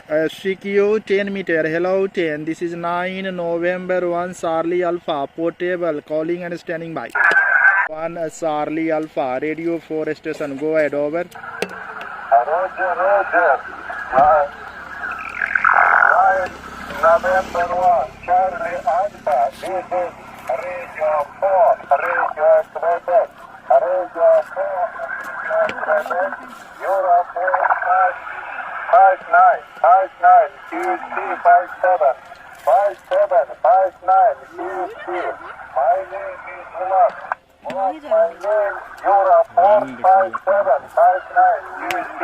CQ 10 meter. Hello 10. This is 9 November 1 Charlie Alpha. Portable. Calling and standing by. 1 Charlie Alpha. Radio 4 station. Go ahead. Over. Roger, Roger. 9 November 1 Charlie Alpha. This is Radio 4. Radio Quebec. Radio 4. Quebec. Europe 59, 59, QC 57, 57, 59, QC. My name is Vilas. My name Europe 457, 59, QC.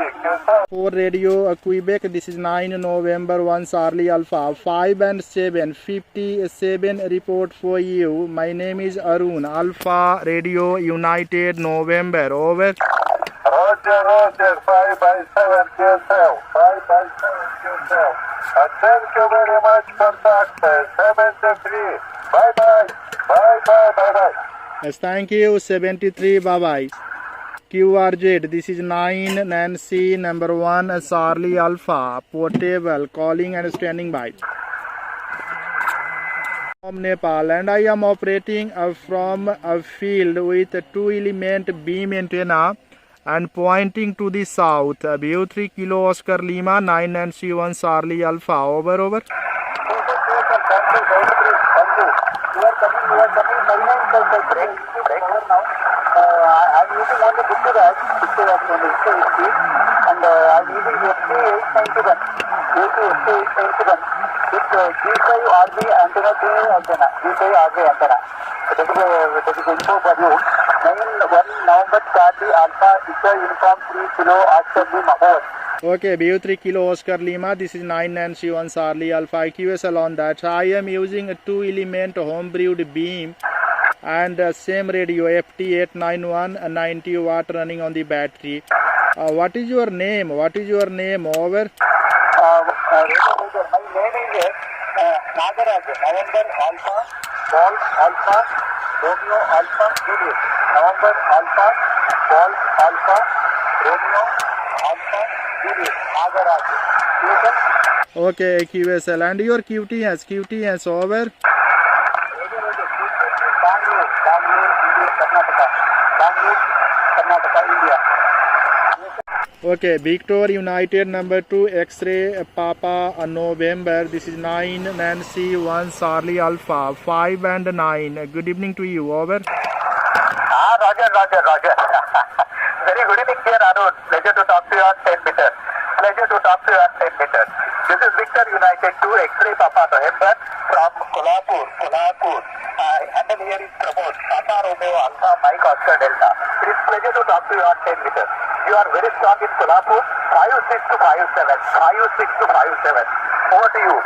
For Radio Quebec, this is 9 November 1 Charlie Alpha. 5 and 7, 57 report for you. My name is Arun. Alpha Radio United November. Over. Roger, Roger, 5 by 7 QSL, 5 by 7 QSL. Thank you very much, contact 73. Bye bye, bye bye, bye bye. Yes, thank you. 73. Bye bye. QRZ. This is 9 Nancy number 1 Charlie Alpha. Portable. Calling and standing by. From Nepal, and I am operating from a field with a 2-element beam antenna and pointing to the south. View 3 Kilo Oscar Lima 9 Nancy 1 Charlie Alpha. Over, over. Thank you. You are coming, break now. I'm using only picture as and I'm using FT891. FT891. With G5 RB antenna to antenna. G5 RB antenna. That is info for you. 1 November Charlie Alpha Echo Uniform 3 Kilo Oscar Lima. Over. Okay, BU 3 Kilo Oscar Lima. This is 9 Nancy 1 Charlie Alpha. QSL on that. I am using a 2-element home-brewed beam and same radio FT891 90 watt running on the battery. What is your name? What is your name? Over. My name is Nagaraj. November Alpha, Golf Alpha, Romeo Alpha, Juliet. November Alpha, Golf Alpha, Romeo Alpha, Juliet. Nagaraj. Okay, QSL. And your QTS? QTS. Over. Bangalore, Karnataka, India. Okay, Victor United number 2 X-ray Papa November. This is 9 Nancy 1 Charlie Alpha. 5 and 9. Good evening to you. Over. Roger. Very good evening, dear Arun. Pleasure to talk to you on 10 meters. This is Victor United 2 X-ray Papa November from Kolhapur. Handle here is Pramod. Tata Romeo Alpha Mike Oscar Delta. It is pleasure to talk to you on 10 meters. You are very strong in Kolhapur. 56 to 57. Over to you. 9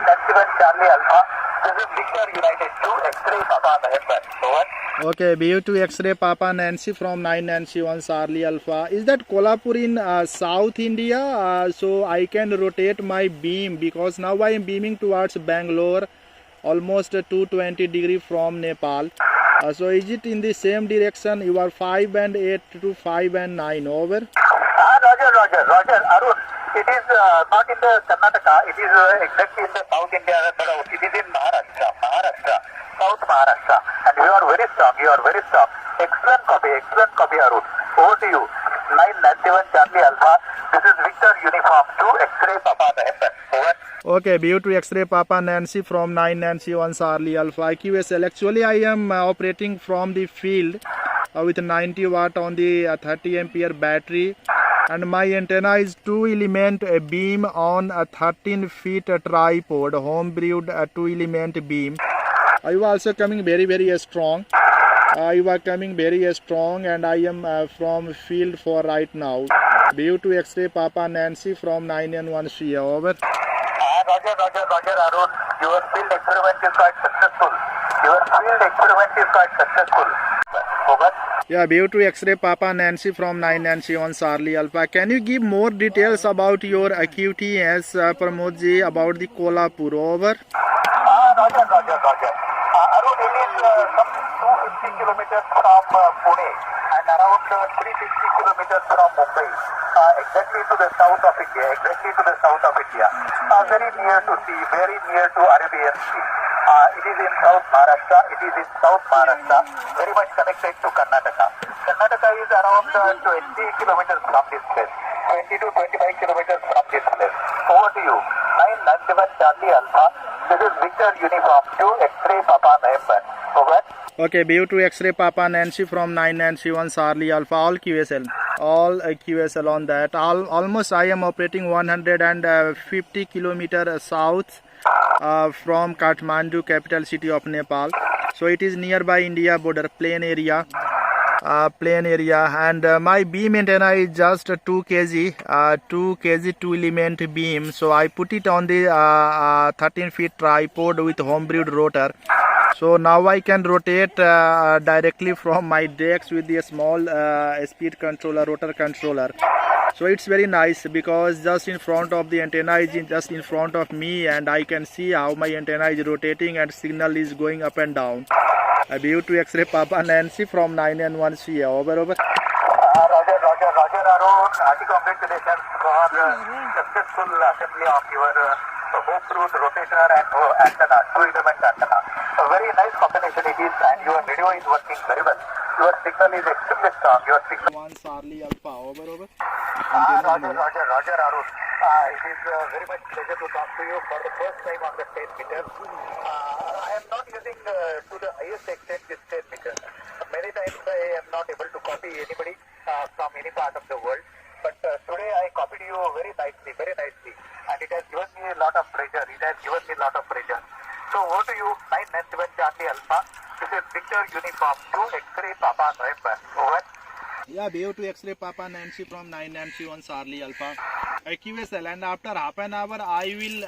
Nancy Charlie Alpha. This is Victor United 2 X-ray Papa November. Over. Okay, BU2 X-ray Papa Nancy from 9 Nancy 1 Charlie Alpha. Is that Kolhapur in South India? So I can rotate my beam because now I am beaming towards Bangalore, almost 220 degree from Nepal. So is it in the same direction? You are 5 and 8 to 5 and 9. Over. Roger. Arun, it is not in the Karnataka. It is exactly in the South India. It is in Maharashtra. South Maharashtra, and you are very strong. Excellent copy, Arun. Over to you. 9 Nancy 1 Charlie Alpha. This is Victor Uniform 2 X-ray Papa November. Over. Okay, BU2 X-ray Papa Nancy from 9 Nancy 1 Charlie Alpha. QSL. Actually, I am operating from the field with 90 watt on the 30 ampere battery, and my antenna is 2-element beam on a 13 feet tripod, home brewed 2-element beam. You are also coming very strong. You are coming very strong, and I am from field for right now. BU2 X-ray Papa Nancy from 9 and 1 Shia. Over. Roger, Arun. Your field experiment is quite successful. Over. Yeah, BU2 X-ray Papa Nancy from 9 Nancy 1 Charlie Alpha. Can you give more details about your QTS, Pramodji, about the Kolhapur? Over. Roger. Arun, it is some 250 kilometers from Pune, and and around 360 kilometers from Mumbai, exactly to the south of India, very near to sea, very near to Arabian Sea. It is in South Maharashtra, very much connected to Karnataka. Karnataka is around 20 kilometers from this place, 20 to 25 kilometers from this place. Over to you, 997 Charlie Alpha. This is Victor Uniform 2 X-ray Papa November. Over. Okay, BU2 X-ray Papa Nancy from 991 Charlie Alpha, all QSL. All QSL on that. Almost I am operating 150 kilometer south from Kathmandu, capital city of Nepal. So it is nearby India border, plain area, and my beam antenna is just 2 kg, 2 kg 2 element beam. So I put it on the 13 feet tripod with homebrewed rotor. So now I can rotate directly from my decks with the small speed controller, rotor controller. So it's very nice because just in front of the antenna is just in front of me, and I can see how my antenna is rotating and signal is going up and down. BU2 X-ray Papa Nancy from 991 CA. Over. Roger, Arun. Hearty congratulations for successful assembly of your home-brewed rotator and antenna, 2-element antenna. A very nice combination it is, and your video is working very well. Your signal is extremely strong. Your signal. 1 Charlie Alpha. Over. Roger, Arun. It is very much pleasure to talk to you for the first time on the 10 meter. I am not using to the highest extent this 10 meter. Many times I am not able to copy anybody from any part of the world. But today I copied you very nicely. And it has given me a lot of pressure. So over to you, 997 Charlie Alpha. This is Victor Uniform 2 X-ray Papa November. Over. Yeah, BU2 X-ray Papa Nancy from 991 Charlie Alpha. QSL, and after half an hour I will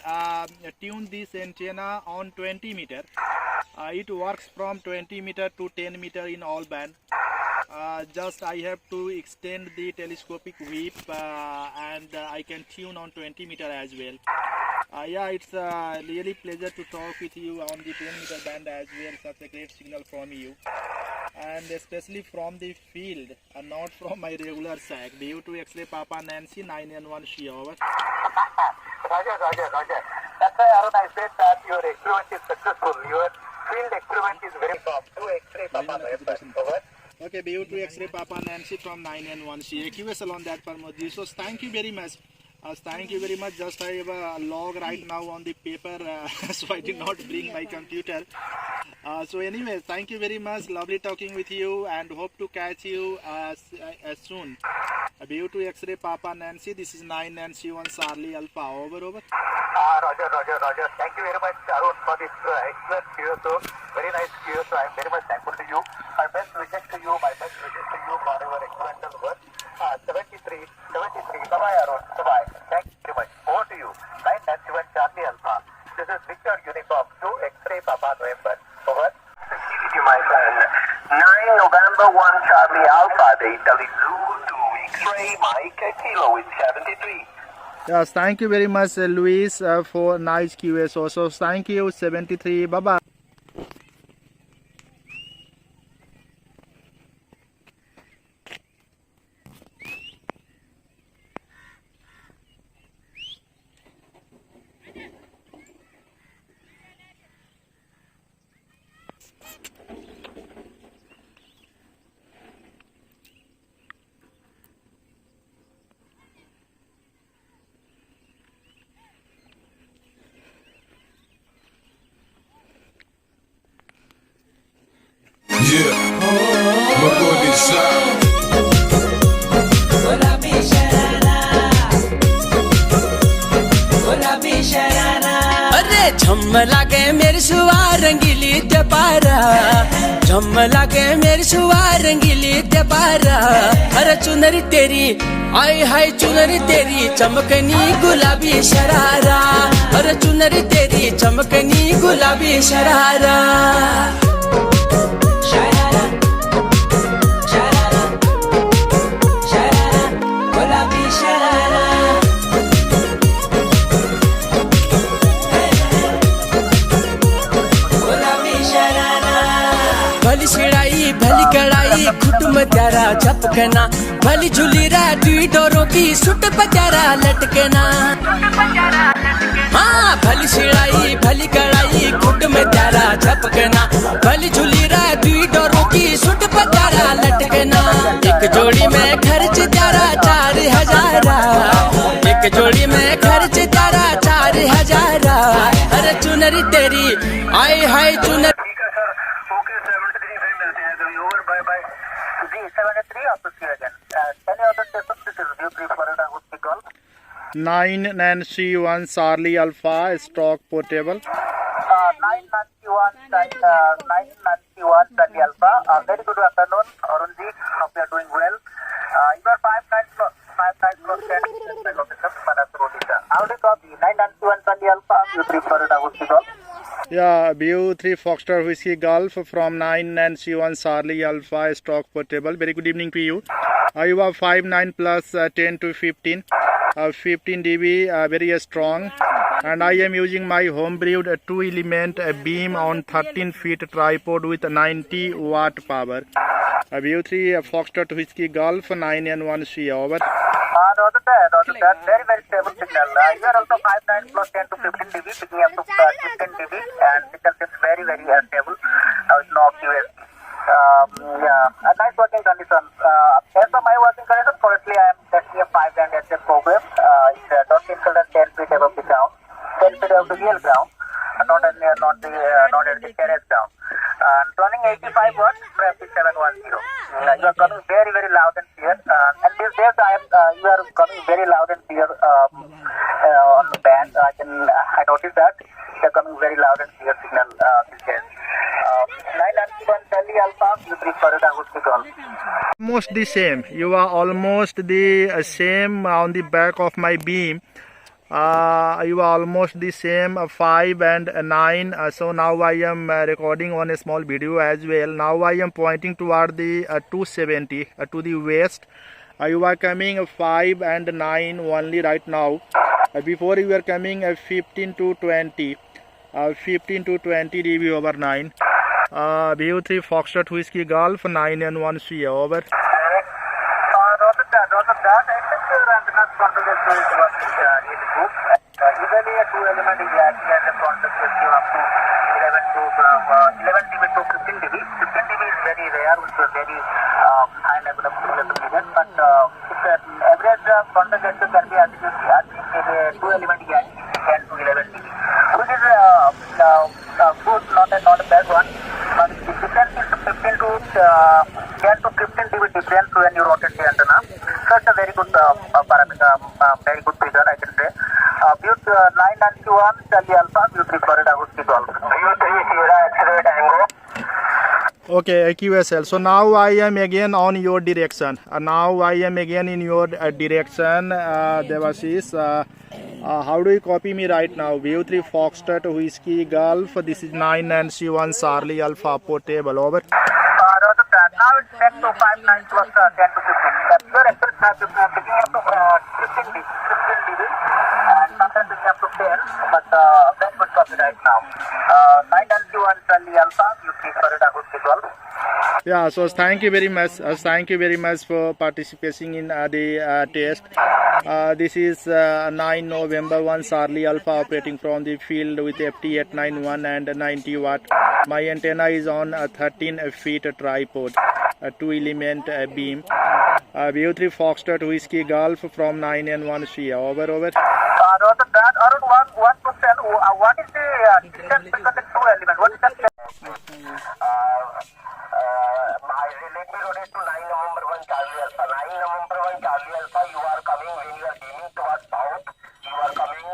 tune this antenna on 20 meter. It works from 20 meter to 10 meter in all band. Just I have to extend the telescopic whip and I can tune on 20 meter as well. Yeah, it's really pleasure to talk with you on the 10 meter band as well. Such a great signal from you, and especially from the field and not from my regular SAC. BU2 X-ray Papa Nancy 991 Shia. Over. Roger. That's why, Arun, I said that your experiment is successful. Your field experiment is very top. 2 X-ray Papa November. Over. Okay, BU2 X-ray Papa Nancy from 991 Shia. QSL on that Parmod. So thank you very much. Thank you very much. Just I have a log right now on the paper, so I did not bring my computer. So anyway, thank you very much. Lovely talking with you, and hope to catch you soon. BU2 X-ray Papa Nancy. This is 991 Charlie Alpha. Over. Roger. Thank you very much, Arun, for this excellent QSO. Very nice QSO. I am very much thankful to you. My best wishes to you for your experimental work. 73. Bye-bye, Arun. Bye-bye. Thank you very much. Over to you. 991 Charlie Alpha. This is Victor Uniform 2 X-ray Papa November. Over. Security, my friend. 9 November 1 Charlie Alpha. The Italy Zoo 2 X-ray Mike Kilo with 73. Yes, thank you very much, Luis, for nice QSO. So thank you, 73. Bye-bye. Yeah, Makoni Shah. अरे झम लागे मेरी सुवा रंगीली ते पारा, झम लागे मेरी सुवा रंगीली ते पारा। अरे चुनरी तेरी आई हाय चुनरी तेरी चमकनी गुलाबी शरारा, अरे चुनरी तेरी चमकनी गुलाबी शरारा। भली कड़ाई खुट में त्यारा झपकना भली झूली राजी डोरों की सुट पचारा लटकना हाँ भली सिलाई भली कड़ाई खुट में त्यारा झपकना भली झूली राजी डोरों की सुट पचारा लटकना एक जोड़ी में खर्च त्यारा 4,000 एक जोड़ी में खर्च त्यारा 4,000 अरे चुनरी तेरी आए हाय चुनरी ठीक है सर ओके 73 फिर मिलते हैं कभी ओवर बाय बाय जी 73 आपको see again any other station this is you prefer it I would call 9 Nancy 1 Charlie Alpha stock portable. 991 Charlie Alpha. Very good afternoon, Arunji. Hope you are doing well. You are 59 plus 10 location, Manas Rodisha. How do you copy? 991 Charlie Alpha. You prefer it, I would call. Yeah, BU3 Foxtrot Whiskey Golf from 9 Nancy 1 Charlie Alpha stock portable. Very good evening to you. You are 59 plus 10 to 15. 15 dB, very strong, and I am using my homebrewed 2-element beam on 13 feet tripod with 90 watt power. BU3 Foxtrot Whiskey Golf 9N1C over. Roger that. Very, very stable signal. You are also 59 plus 10 to 15 dB, picking up to 15 dB, and signal is very, very stable. With no QS. Yeah, a nice working condition. As for my working condition, currently I am testing a 5 band HF program. It's not installed at 10 feet above the ground, 10 feet above the real ground, not at the terrace ground. Running 85 watts, prep is 710. You are coming very, very loud and clear. And these days you are coming very loud and clear on the band. I noticed that you are coming very loud and clear signal these days. 991 Charlie Alpha, you prefer it, I would be called. Almost the same. You are almost the same on the back of my beam. You are almost the same 5 and 9. So now I am recording on a small video as well. Now I am pointing toward the 270 to the west. You are coming 5 and 9 only right now. Before you were coming 15 to 20. 15 to 20 dB over 9. BU3 Foxtrot Whiskey Golf 9N1C over. Roger that. I think your antenna's configuration is working really good. Usually a 2-element is acting as a configuration up to 11 dB to 15 dB. 15 dB is very rare, which is very high level of signal. But average configuration can be attributed as a 2-element is 10 to 11 dB. Which is good, not a bad one. But the difference is 10 to 15 dB difference when you rotate the antenna. So it's a very good parameter, very good figure I can say. Butte 991 Charlie Alpha, you prefer it, I would be called. Butte Sierra X-ray Tango. Okay, QSL. So now I am again on your direction. Now I am again in your direction, Devashish. How do you copy me right now? BU3 Foxtrot Whiskey Golf. This is 9 Nancy 1 Charlie Alpha portable. Over. Roger that. Now it's 10 to 59 plus 10 to 15. Your actual traffic is picking up to 15 dB. And sometimes picking up to 10. But very good copy right now. 991 Charlie Alpha, you prefer it, I would be called. Yeah, so thank you very much. Thank you very much for participating in the test. This is 9 November 1 Charlie Alpha operating from the field with FT891 and 90 watt. My antenna is on a 13 feet tripod, a 2-element beam. BU3 Foxtrot Whiskey Golf from 9N1C. Over. Roger that. Around 1%. What is the distance between the 2 elements? What is that? Let me rotate to 9 November 1 Charlie Alpha. 9 November 1 Charlie Alpha, you are coming when you are beaming towards south. You are coming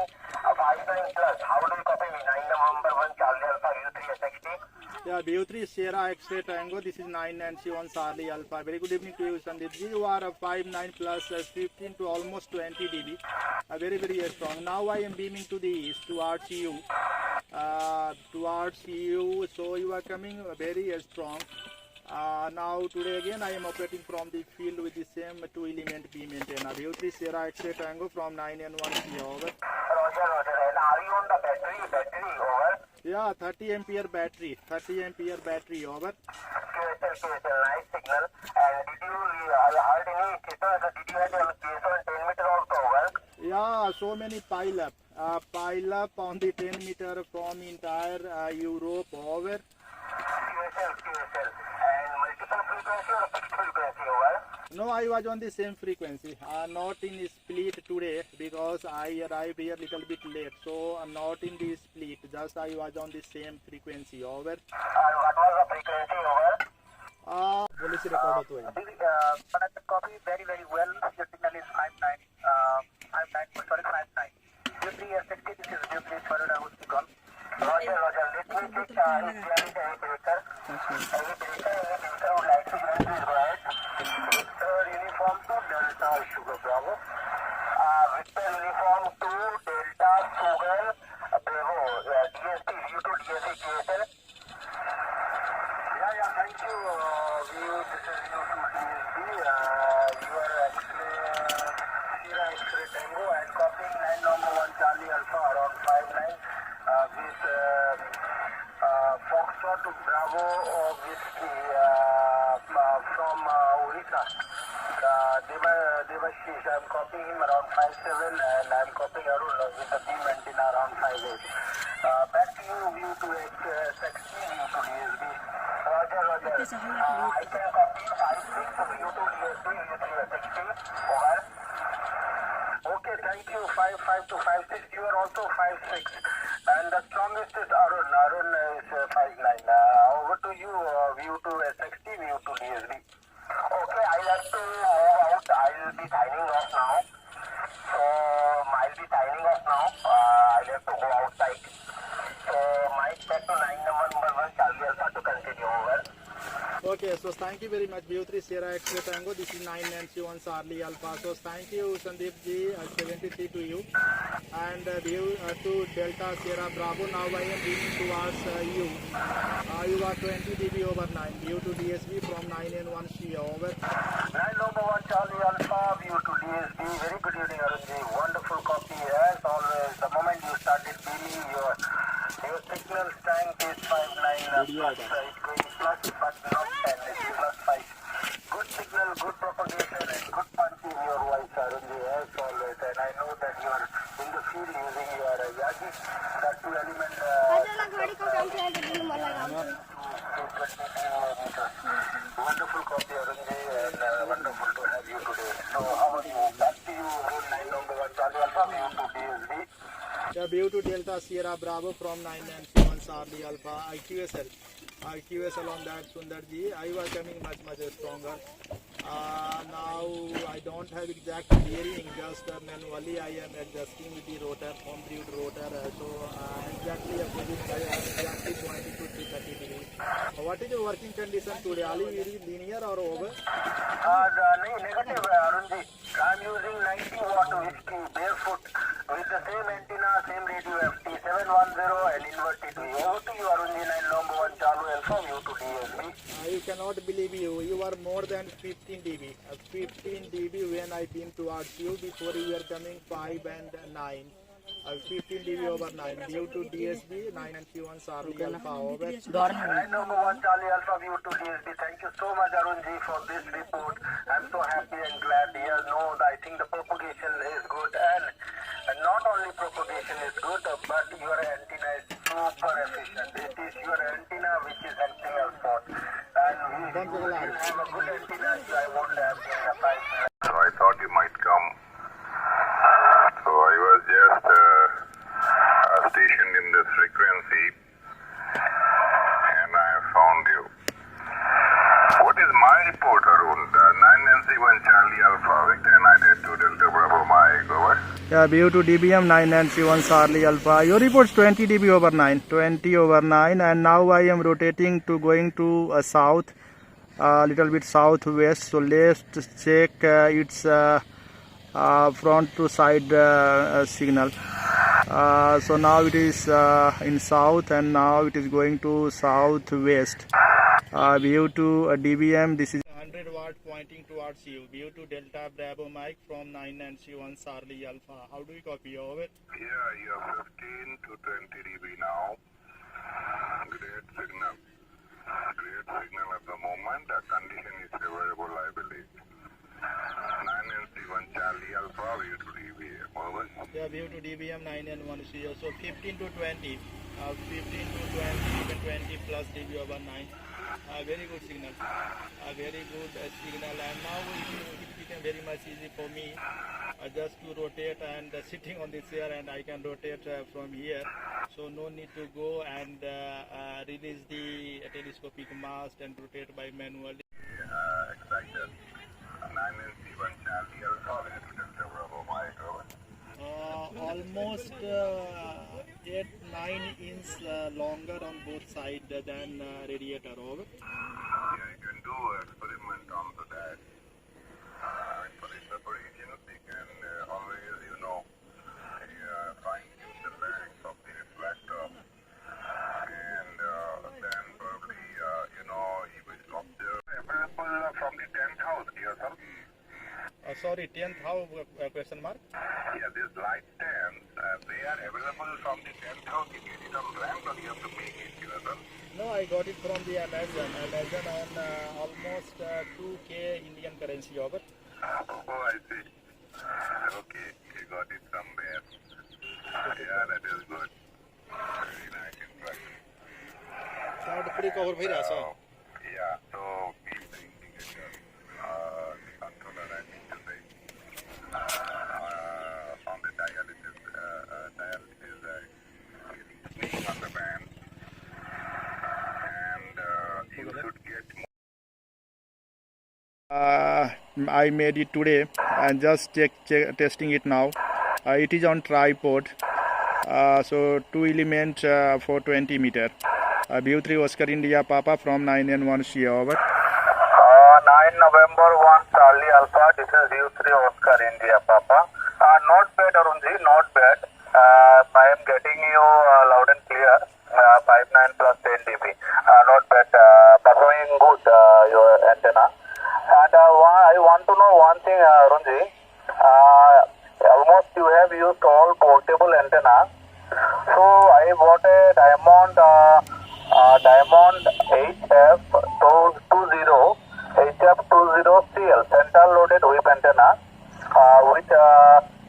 59 plus. How do you copy me? 9 November 1 Charlie Alpha, U3 SXT. Yeah, BU3 Sierra X-ray Tango. This is 9 Nancy 1 Charlie Alpha. Very good evening to you, Sandeep. You are 5'9 plus 15 to almost 20 dB. Very, very strong. Now I am beaming to the east towards you. So you are coming very strong. Now today again I am operating from the field with the same 2-element beam antenna. BU3 Sierra X-ray Tango from 9N1C. Over. Roger. And are you on the battery? Over. Yeah, 30 ampere battery. 30 ampere battery. Over. QSL, nice signal. And did you heard any cases? Did you have a case on 10 meter also? Well, Yeah, so many pile up. Pile up on the 10 meter from entire Europe. Over. QSL. And multiple frequency or fixed frequency? Well, No, I was on the same frequency. Not in split today because I arrived here little bit late. So not in the split. Just I was on the same frequency. Over. and what was the frequency? Well, Police record होतो है. but I can copy very well. Your signal is 59. 59. U3S60, this is U3 Florida Husky call. Roger. Let me check if there is any breaker. Any breaker would like to join this ride. Victor uniform to Delta Sugar Bravo. Victor uniform to Delta Sugar Bravo. DSP, U2 DSP QSL. Yeah, thank you. This is U2 DSP. You are actually Sierra X-ray Tango and copying line number 1 Charlie Alpha around 59 with Foxtrot to Bravo Whiskey from Orissa. Devashish, I'm copying him around 57 and I'm copying Arun with the beam antenna around 58. Back to you, view to XXT, view to DSB. Roger. I can copy 56 view to DSB, view to XXT. Over. Okay, thank you. 55 to 56. You are also 56. And the strongest is Arun. Arun is 59. Over to you, view to SXT, view to DSB. Okay, I'll have to move out. I'll be signing off now. I'll have to go outside. So, mic back to 9 number 1 Charlie Alpha to continue. Over. Okay, so thank you very much. View3 Sierra X-ray Tango. This is 9 Nancy 1 Charlie Alpha. So thank you, Sandeep ji. 73 to you. And view to Delta Sierra Bravo. Now I am leaning towards you. You are 20 dB over 9. View to DSB from 9 and 1 Shia. Over. 9 number 1 Charlie Alpha, view to DSB. Very good evening, Arunji. Wonderful copy as always. The moment you started beaming, your signal strength is 59 plus. It's going plus, but not 10. It's plus 5. Good signal, good propagation, and good punch in your voice, Arunji, as always. And I know that you are in the field using your Yagi, that 2-element. Wonderful copy, Arunji, and wonderful to have you today. So, how are you? Back to you, Arun, 9 number 1 Charlie Alpha, view to DSB. Yeah, view to Delta Sierra Bravo from 9 Nancy 1 Charlie Alpha. IQSL on that Sundar ji. I was coming much stronger. Now I don't have exact bearing, just manually I am adjusting with the rotor, home brewed rotor. So exactly opposite, I am exactly pointing to 330 degrees. What is the working condition today? Are you very linear or over? Negative, Arunji. I'm using 90 watt whiskey barefoot with the same antenna, same radio FT 710 and inverted V. Over to you, Arunji, 9 number 1 Charlie Alpha, view to DSB. You cannot believe you are more than 15 dB. 15 dB when I beam towards you. Before you were coming 5 and 9. 15 dB over 9. View to DSB 9 and Q1 Charlie Alpha. Over. 9 number 1 Charlie Alpha, view to DSB. Thank you so much, Arunji, for this report. I'm so happy and glad. Yes, no, I think the propagation is good, and not only propagation is good, but your antenna is super efficient. It is your antenna which is helping us out. And we will have a good antenna, so I won't have been a price. So I thought you might come. So I was just stationed in this frequency and I found you. What is my report, Arun? 9 Nancy 1 Charlie Alpha, Victor United 2 Delta Bravo Mike, over. Yeah, view to DBM 9 and C1 Charlie Alpha. Your report's 20 dB over 9. 20 over 9, and now I am rotating to going to south, little bit southwest. So let's check its front to side signal. So now it is in south, and now it is going to southwest. View to DBM. This is 100 watt pointing towards you. View to Delta Bravo Mike from 9 and C1 Charlie Alpha. How do you copy? Over. Yeah, you are 15 to 20 dB now. Great signal. Great signal at the moment. The condition is favorable, I believe. 9NC1 Charlie Alpha, view to DBM. Over. Yeah, view to DBM 9 and 1 CO. So 15 to 20, 15 to 20, even 20 plus dB over 9. Very good signal. Very good signal. And now it became very much easy for me just to rotate and sitting on this chair, and I can rotate from here. So no need to go and release the telescopic mast and rotate by manually. Excited. 9NC1 Charlie Alpha, view to Delta Bravo, Mike. Over. Almost 8-9 inch longer on both sides than radiator. Over. Yeah, you can do experiment on that. For the separations, you can always, fine tune the length of the reflector. And then probably, you will observe available from the 10th house, dear sir. Sorry, 10th house question mark? Yeah, these light stands, they are available from the 10th house. You get it on ramp or you have to make it, dear sir. No, I got it from the Amazon. Amazon on almost 2K Indian currency. Over. Oh, I see. Okay, you got it somewhere. Yeah, that is good. Very nice, in fact. Sound pretty cover bhai raha sa. Yeah, so keep the indicator, the controller, I need to say, on the dialysis getting on the band, and you should get more. I made it today and just testing it now. It is on tripod. So 2 element for 20 meter. View 3 Oscar India Papa from 9N1 Shia. Over. 9 November 1 Charlie Alpha, this is view 3 Oscar India Papa. Not bad Arunji, not bad. I am getting you loud and clear, 5.9 plus 10 dB. Not bad, performing good your antenna. And I want to know one thing Arunji, almost you have used all portable antenna. So I bought a Diamond HF20CL central loaded whip antenna with a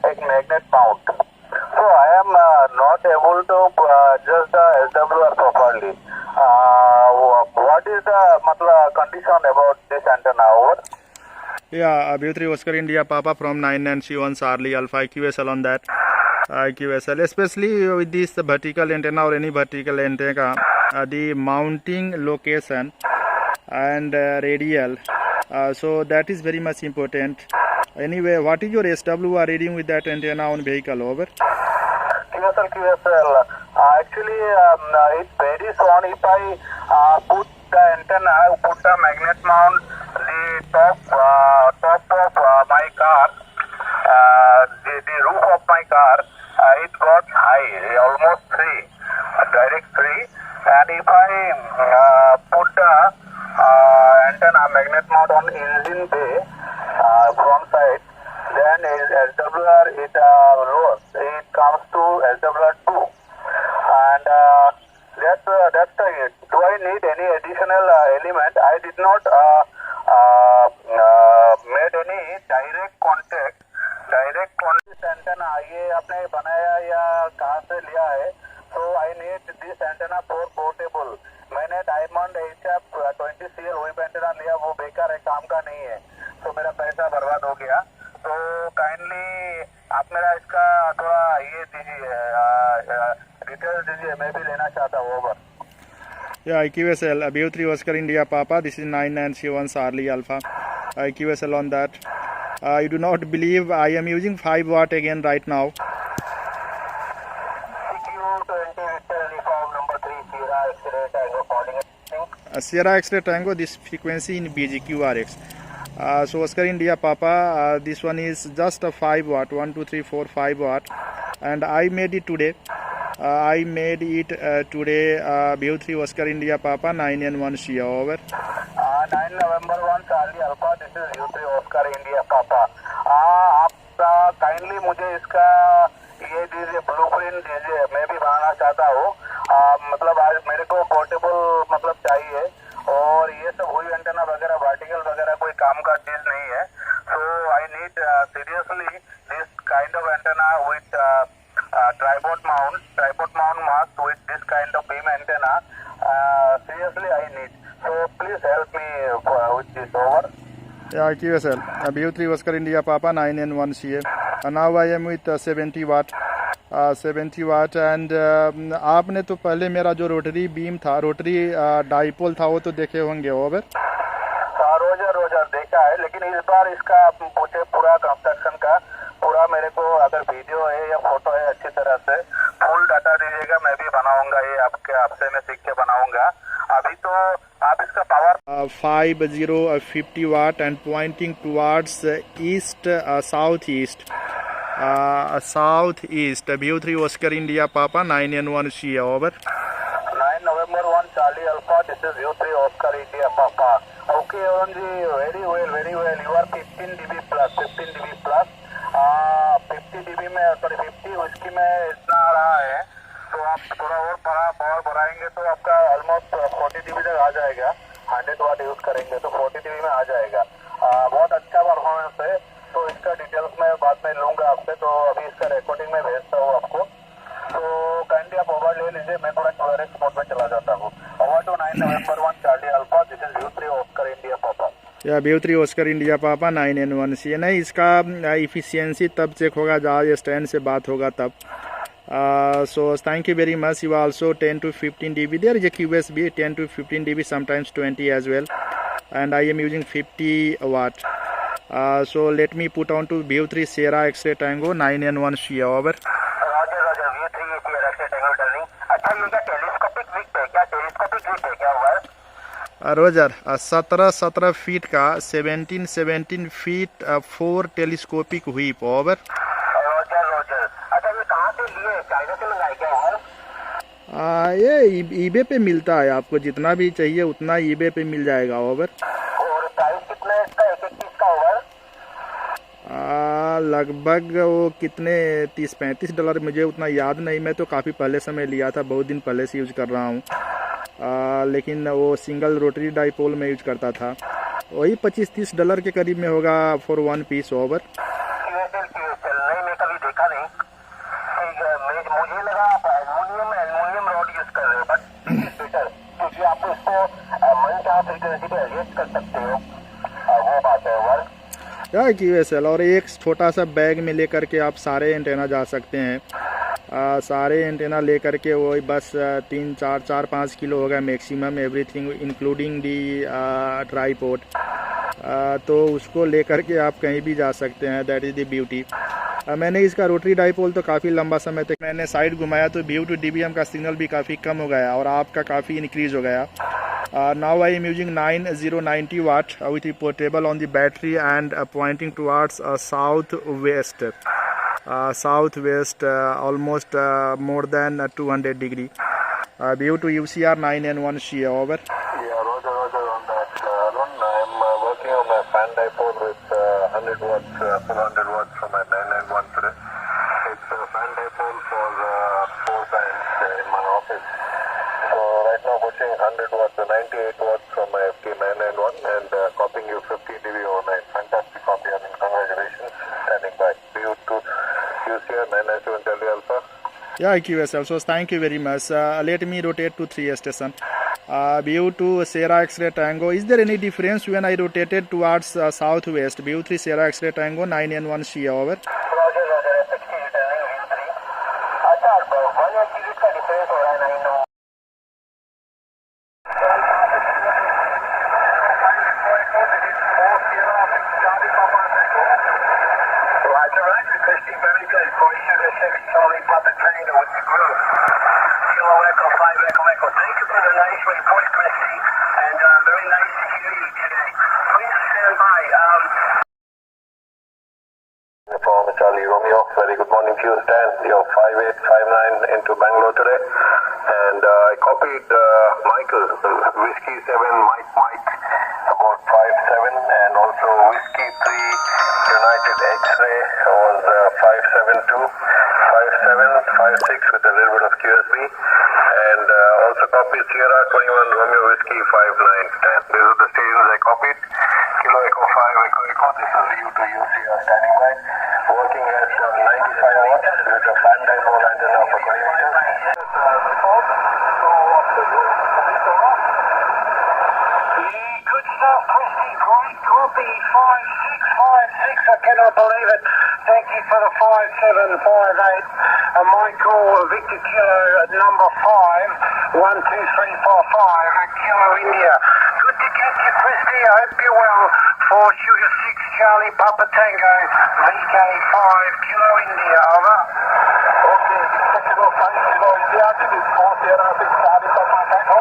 magnet mount. So I am not able to adjust the SWR properly. What is the condition about this antenna? Over. Yeah, View 3 Oscar India Papa from 9NC1 Charlie Alpha IQSL on that. IQSL, especially with this vertical antenna or any vertical antenna, the mounting location and radial, so that is very much important. Anyway, what is your SWR reading with that antenna on vehicle? Over. QSL. Actually, it varies on if I put the antenna, put the magnet mount, the top of my car, the roof of my car, it got high, almost 3, direct 3. And if I put the antenna magnet mount on engine bay, front side, then SWR is lower. It comes to SWR 2. And that's it. Do I need any additional element? I did not made any direct contact antenna. ये आपने बनाया या कहाँ से लिया है? So I need this antenna for portable. मैंने Diamond HF20CL whip antenna लिया, वो बेकार है, काम का नहीं है. तो मेरा पैसा बर्बाद हो गया. तो काइंडली आप मेरा इसका थोड़ा ये दीजिए, डिटेल्स दीजिए, मैं भी लेना चाहता हूँ. Over. Yeah, IQSL, View 3 Oscar India Papa, this is 9NC1 Charlie Alpha. IQSL on that. You do not believe I am using 5 watt again right now. Sierra X-ray Tango, this frequency in BGQRX. So Oscar India Papa, this one is just a 5 watt, 1, 2, 3, 4, 5 watt, and I made it today. Today, View 3 Oscar India Papa, 9N1 Shia. Over. 9 November 1 Charlie Alpha, this is view 3 Oscar India Papa. आप kindly मुझे इसका ये दीजिए, blueprint दीजिए, मैं भी बनाना चाहता हूँ. मतलब आज मेरे को पोर्टेबल मतलब चाहिए, और ये सब हुई एंटेना वगैरह वर्टिकल वगैरह कोई काम का चीज नहीं है. So I need seriously this kind of antenna with tripod mount mast with this kind of beam antenna. Seriously I need. So please help me with this. Over. Yeah, QSL. BU3 Oscar India Papa 9N1CA. Now I am with 70 watt. 70 watt and आपने तो पहले मेरा जो rotary beam था, rotary dipole था, वो तो देखे होंगे. ओवर. रोजर देखा है, लेकिन इस बार इसका मुझे पूरा कंस्ट्रक्शन का पूरा मेरे को अगर वीडियो है या फोटो है अच्छी तरह से फुल डाटा दीजिएगा, मैं भी बनाऊंगा. ये आपसे मैं सीख के बनाऊंगा. अभी तो आप इसका power 50 watt and pointing towards east southeast. Southeast. BU3 Oscar India Papa 9N1CA. Over. 9 November 1 Charlie Alpha. This is BU3 Oscar India Papa. Okay, Oranji, very well. You are 15 dB plus. 50 dB में, sorry 50 उसकी में इतना आ रहा है, तो आप थोड़ा और पावर बढ़ाएंगे तो आपका ऑलमोस्ट 40 dB तक आ जाएगा. 100 वाट यूज करेंगे तो 40 dB में आ जाएगा. बहुत अच्छा परफॉर्मेंस है. तो इसका डिटेल्स मैं बाद में लूंगा आपसे. तो अभी इसका रिकॉर्डिंग में भेजता हूँ आपको. तो काइंडली आप ओवर ले लीजिए, मैं थोड़ा क्यूआरएक्स मोड में चला जाता हूँ. Over to 9 November 1 Charlie Alpha. This is BU3 Oscar India Papa. या BU3 Oscar India Papa 9N1CA. नहीं, इसका इफिशियंसी तब चेक होगा जहाँ स्टैंड से बात होगा तब. So thank you very much. You also 10 to 15 dB. There is a QSB 10 to 15 dB, sometimes 20 as well. And I am using 50 watt. So let me put on to BU3 Sierra X-ray Tango 9N1CA. Over. Roger. BU3 Sierra X-ray Tango turning. अच्छा, ये क्या telescopic Wick है क्या? Over. Roger 17 feet का 17 feet 4 telescopic whip. Over. Roger. अच्छा, ये कहाँ से लिए? चाइना से मंगाए क्या? ओवर. ये ईबे पे मिलता है. आपको जितना भी चाहिए उतना ईबे पे मिल जाएगा. ओवर. और प्राइस कितना है इसका, एक पीस का? ओवर. लगभग वो कितने $30-35 मुझे उतना याद नहीं. मैं तो काफ़ी पहले समय लिया था, बहुत दिन पहले से यूज कर रहा हूँ. लेकिन वो सिंगल रोटरी डाइपोल में यूज करता था. वही $25-30 के करीब में होगा फॉर 1 पीस. ओवर. नहीं, मैं कभी देखा नहीं. मुझे लगा आप एल्युमिनियम रॉड यूज कर रहे हो, बट बेटर, क्योंकि आप इसको मन चाह फ्रीक्वेंसी पे एडजस्ट कर सकते हो. वो बात है. ओवर. क्या QSL. और एक छोटा सा बैग में लेकर के आप सारे एंटेना जा सकते हैं. सारे एंटेना लेकर के वो बस 3-4-5 किलो होगा maximum, everything including the tripod. तो उसको लेकर के आप कहीं भी जा सकते हैं. That is the beauty. मैंने इसका रोटरी डाइपोल तो काफ़ी लंबा समय तक मैंने साइड घुमाया तो BU2 DBM का सिग्नल भी काफ़ी कम हो गया और आपका काफ़ी इंक्रीज हो गया. Now I am using 9090 watt with the portable on the battery and pointing towards southwest. Almost more than 200 degree. BU2 UCR 9N1CA. Over. Yeah, roger on that. Arun, I'm working on my fan dipole with 100 watts, full 100 watts from my 991 today. It's a fan dipole for 4 times in my office. So right now pushing 100 watts, 98 watts from my FT991 and copying you 50 dB over 9. Fantastic copy, I mean, congratulations. Standing by. BU2 UCR 997 Charlie Alpha. Yeah, QSL. So thank you very much. Let me rotate to 3 station. BU2 Sierra X-ray Tango. Is there any difference when I rotated towards southwest? BU3 Sierra X-ray Tango 9N1CA. Over. Roger. 60 returning BU3. अच्छा, 180 का difference हो रहा है. 9 no. Charlie Papa Tango with the group. Kilo Echo 5 Echo. Thank you for the nice report, Christy, and very nice to hear you today. Please stand by. From Charlie Romeo, very good morning to you, Stan. You're 5859 into Bangalore today. And I copied Michael, Whiskey 7, Mike, about 57, and also Whiskey 3, United X-Ray was 572. 5756 with a little bit of QSB. And also copy Sierra 21 Romeo Whiskey 5910. These are the stations I copied. Kilo Echo 5 Echo Echo. This is you to UC standing by. Working at 95 watts with a fan dipole antenna for 20 meters. Good stuff, Christy. Great copy. 5656. I cannot believe it. Thank you for the 5758. Michael Victor Kilo number 5 12345 at Kilo India. Good to catch you, Christy. I hope you're well. For Sugar 6 Charlie Papa Tango VK 5 Kilo India. Over. Okay, Kilo 5 Kilo India. This is 4 Sierra 6 Charlie Papa Tango.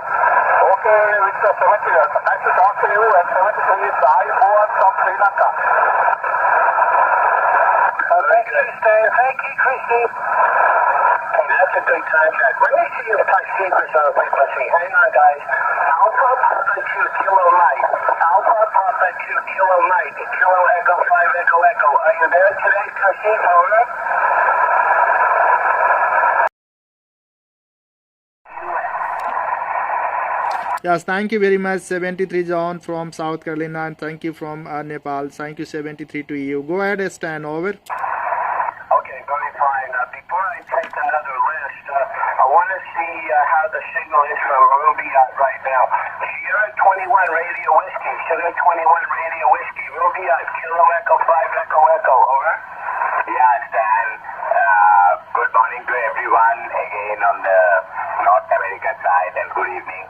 Okay, Victor 70. Nice to talk to you. And 73 is Sai Boa from Sri Lanka. Thank you, Steve. Thank you, Christy. Okay, that's a good contract. Let me see if I secrets on frequency. Hang on, guys. Alpha Papa 2 Kilo Night. Alpha Papa 2 Kilo Night. Kilo Echo 5 Echo Echo. Are you there today, Christy? Over. Yes, thank you very much, 73 John from South Carolina, and thank you from Nepal. Thank you, 73 to you. Go ahead, Stan, over. Okay, very fine. Before I take another list, I want to see how the signal is from Ruby right now. Sierra 21 Radio Whiskey. Sierra 21 Radio Whiskey. Ruby Kilo Echo 5 Echo Echo. Over. Yeah, Stan. Good morning to everyone again on the North America side, and good evening.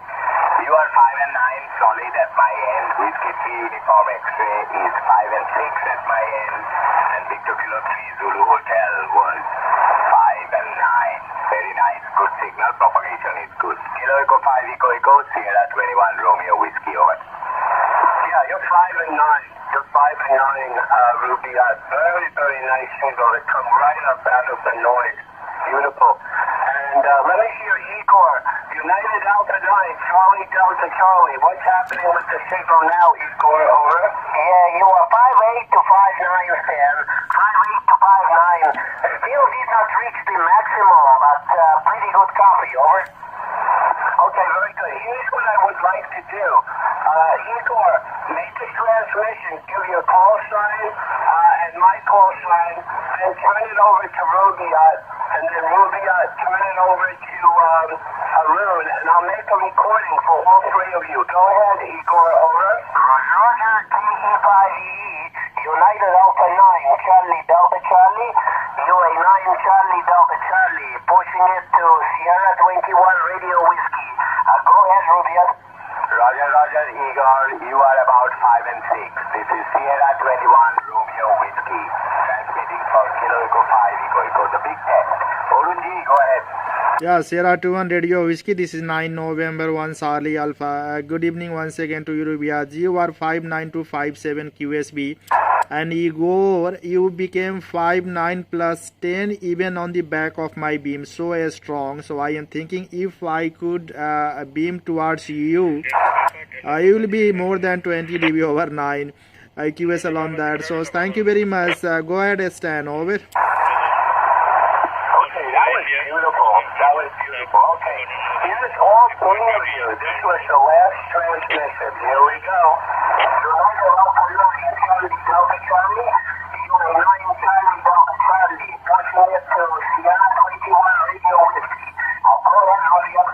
You are 5 and 9 solid at my end. Whiskey 3 Uniform X-ray is 5 and 6 at my end. And Victor Kilo 3 Zulu Hotel was 5 and 9. Very nice. Good signal. Propagation is good. Kilo Echo 5 Echo Echo Sierra 21 Romeo Whiskey. Over. Yeah, you're 5 and 9. You're 5 and 9, Ruby. Very, very nice signal that come right up out of the noise. Beautiful. And let me hear Igor. United Alpha 9, Charlie Delta Charlie. What's happening with the signal now, Igor? Over. Yeah, you are 58 to 59, Stan. 58 to 59. Still did not reach the maximum, but pretty good copy. Over. Okay, very good. Here's what I would like to do. Igor, make the transmission, give your call sign and my call sign, and turn it over to Rubiat, and then Rubiat turn it over to Arun, and I'll make a recording for all three of you. Go ahead, Igor, over. Roger, KE5EE, United Alpha 9, Charlie Delta Charlie, UA 9 Charlie Delta Charlie, pushing it to Sierra 21 Radio Whiskey. Go ahead, Rubiat. Roger, Igor. You are about 5 and 6. This is Sierra 21 Romeo Whiskey. Transmitting for Kilo Echo 5 Echo Echo. The big test. Orunji, go ahead. Yeah, Sierra 21 Radio Whiskey. This is 9 November 1 Charlie Alpha. Good evening once again to you, Rubiat. You are 59257 QSB. And Igor, you became 59 plus 10 even on the back of my beam, so strong. So I am thinking if I could beam towards you, you will be more than 20 dB over 9 QS along that. So thank you very much. Go ahead, Stan, over. Okay, that was beautiful. Okay, here's all three of you. This was the last transmission. Here we go. United Alpha 9 Charlie Delta Charlie, UA 9 Charlie Delta Charlie, pushing it to Sierra 21 Radio Whiskey. I'll go ahead, Rubiat.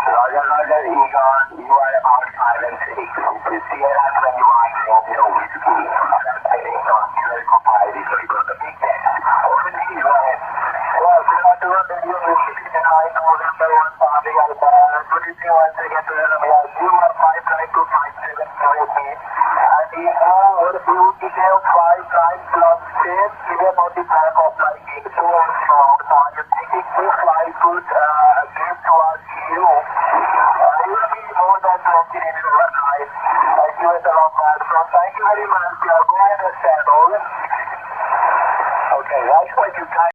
Roger, Igor. You are about 5 and 6. This is Sierra 21 Romeo Whiskey. Transmitting from Kilo Echo 5 Echo Echo. The big test. Orunji, go ahead. Well, Sierra 21 Radio Whiskey, and I know that there was something else. Good evening once again to everyone. You are 59257 QSB. What if you detail 5 plus 10 even on the back of my game, so strong. So I am taking this live good game towards you. You will be more than 20 in your life. Thank you as a long man. So thank you very much. Go ahead and stand over. Okay, that's what you got.